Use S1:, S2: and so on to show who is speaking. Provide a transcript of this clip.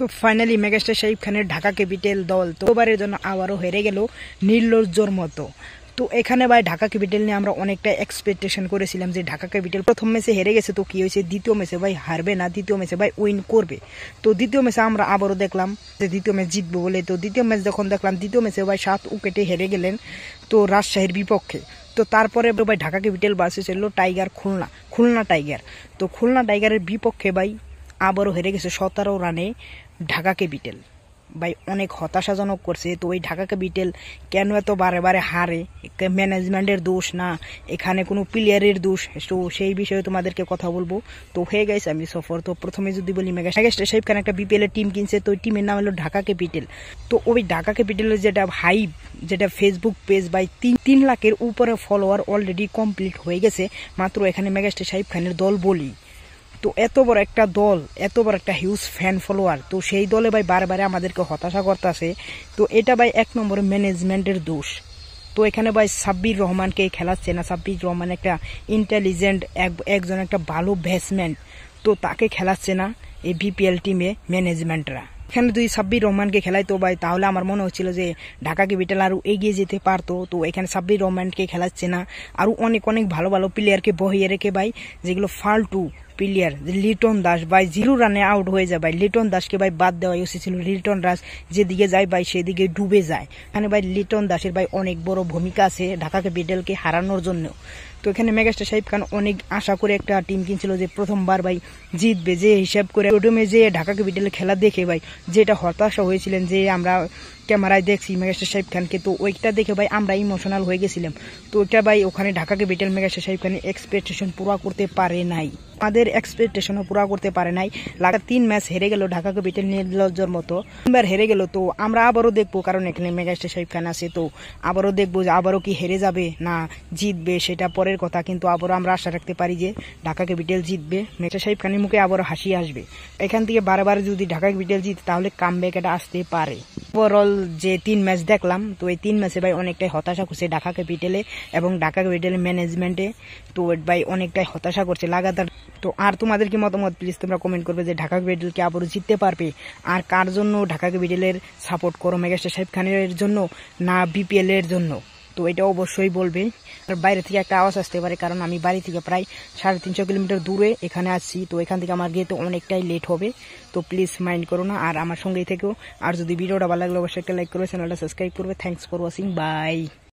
S1: তো finally megastar Shakib খানের Dhaka capital দল তো ওভারের জন্য আবারও হেরে গেল নির্লজ্জর মতো। তো এখানে ভাই ঢাকা ক্যাপিটাল নিয়ে আমরা অনেকটা এক্সপেকটেশন করেছিলাম যে ঢাকা ক্যাপিটাল প্রথম ম্যাচে হেরে গেছে, তো কি হয়েছে, দ্বিতীয় ম্যাচে ভাই হারবে না, দ্বিতীয় ম্যাচে ভাই উইন করবে। তো দ্বিতীয় ম্যাচে আমরা আবারও দেখলাম যে দ্বিতীয় ম্যাচ জিতবো বলে। তো দ্বিতীয় ম্যাচ যখন দেখলাম, দ্বিতীয় ম্যাচে ভাই 7 উইকেটে হেরে গেলেন তো রাজশাহীর বিপক্ষে। তো তারপরে ভাই ঢাকা ক্যাপিটাল ভার্সেস ছিল টাইগার খুলনা টাইগার। তো খুলনা টাইগারের বিপক্ষে ভাই আবারও হেরে গেছে 17 রানে ঢাকা ক্যাপিটাল। ভাই অনেক হতাশাজনক করছে। তো ওই ঢাকা ক্যাপিটাল কেন এত বারে বারে হারে, ম্যানেজমেন্টের দোষ না এখানে কোনো প্লেয়ারের দোষ, তো সেই বিষয়ে তোমাদেরকে কথা বলবো। তো হয়ে গেছে আমি সফর। তো প্রথমে যদি বলি মেগাস্টার শাকিব খান একটা বিপিএল এর টিম কিনছে, তো ওই টিমের নাম হলো ঢাকা ক্যাপিটাল। তো ওই ঢাকা ক্যাপিটালের যেটা হাইপ, যেটা ফেসবুক পেজ ভাই 3 লাখের উপরে ফলোয়ার অলরেডি কমপ্লিট হয়ে গেছে মাত্র এখানে মেগাস্টার শাকিব খানের দল বলি। তো এত বড় একটা দল, এত বড় একটা হিউজ ফ্যান ফলোয়ার, তো সেই দলে ভাই বারবার আমাদেরকে হতাশা করতেছে। তো এটা ভাই 1 নম্বরে ম্যানেজমেন্টের দোষ। তো এখানে ভাই সাব্বির রহমানকে খেলাচ্ছে না। সাব্বির রহমান একটা ইন্টেলিজেন্ট একজন একটা ভালো ব্যাটসম্যান, তো তাকে খেলাচ্ছে না এই বিপিএল টিমে ম্যানেজমেন্টরা। এখানে যদি সাব্বির রহমানকে খেলাইতো ভাই, তাহলে আমার মনে হচ্ছিল যে ঢাকা ক্যাপিটাল আরো এগিয়ে যেতে পারতো। তো এখানে সাব্বির রহমানকে খেলাচ্ছে না, আরো অনেক অনেক ভালো ভালো প্লেয়ারকে বহিয়ে রেখে ভাই যেগুলো ফালতু প্লেয়ার, লিটন দাস ভাই 0 রানে আউট হয়ে যায় ভাই। লিটন দাসকে ভাই বাদ দেওয়া উচিত ছিল। লিটন দাস যেদিকে যায় ভাই সেদিকে ডুবে যায়। এখানে ভাই লিটন দাসের ভাই অনেক বড় ভূমিকা আছে ঢাকা ক্যাপিটালকে হারানোর জন্য। তো এখানে মেগাস্টার শাকিব খান অনেক আশা করে একটা টিম কিনছিল যে প্রথমবার ভাই জিতবে, যে হিসাব করে প্রথমে যে ঢাকা ক্যাপিটালের খেলা দেখে ভাই যেটা হতাশা হয়েছিলেন, যে আমরা ক্যামেরায় দেখছি মেগাস্টার শাকিব খানকে, তো ওইটা দেখে ভাই আমরা ইমোশনাল হয়ে গেছিলাম। তো ওইটা ভাই ওখানে ঢাকা ক্যাপিটাল মেগাস্টার শাকিব খানের এক্সপেকটেশন পুরো করতে পারে নাই, আমাদের এক্সপেকটেশনও পুরো করতে পারে নাই। লাগাতার 3 ম্যাচ হেরে গেল ঢাকা ক্যাপিটাল নির্লজ্জর মতো, 3বার হেরে গেল। তো আমরা আবারও দেখবো, কারণ এখানে মেগাস্টার শাকিব খান আছে, তো আবারও দেখবো যে আবারও কি হেরে যাবে না জিতবে সেটা পরের কথা। কিন্তু আবারও আমরা আশা রাখতে পারি যে ঢাকা ক্যাপিটাল জিতবে, মেগাস্টার শাকিব খানের মুখে আবারও হাসি আসবে। এখান থেকে বারবার যদি ঢাকা ক্যাপিটাল জিতে তাহলে কামব্যাক এটা আসতে পারে। ওভারঅল যে 3 ম্যাচ দেখলাম, তো এই 3 ম্যাচে ভাই অনেকটাই হতাশা করছে ঢাকা ক্যাপিটালে এবং ঢাকা ক্যাপিটালের ম্যানেজমেন্টে। তো ভাই অনেকটাই হতাশা করছে লাগাতার। তো আর তোমাদের কি মতামত প্লিজ তোমরা কমেন্ট করবে যে ঢাকা ক্যাপিটাল কি আবারও জিততে পারবে, আর কার জন্য ঢাকা ক্যাপিটালের সাপোর্ট করো, মেগাস্টার শাকিব খানের জন্য না বিপিএল এর জন্য? তো এটা অবশ্যই বলবে। আর বাইরে থেকে একটা আওয়াজ আসতে পারে, কারণ আমি বাড়ি থেকে প্রায় 350 কিলোমিটার দূরে এখানে আসছি। তো এখান থেকে আমার যেতে অনেকটাই লেট হবে, তো প্লিজ মাইন্ড করো না, আর আমার সঙ্গেই থেকেও। আর যদি ভিডিওটা ভালো লাগলে অবশ্যই একটা লাইক করবে, চ্যানেলটা সাবস্ক্রাইব করবে। Thanks for watching, by.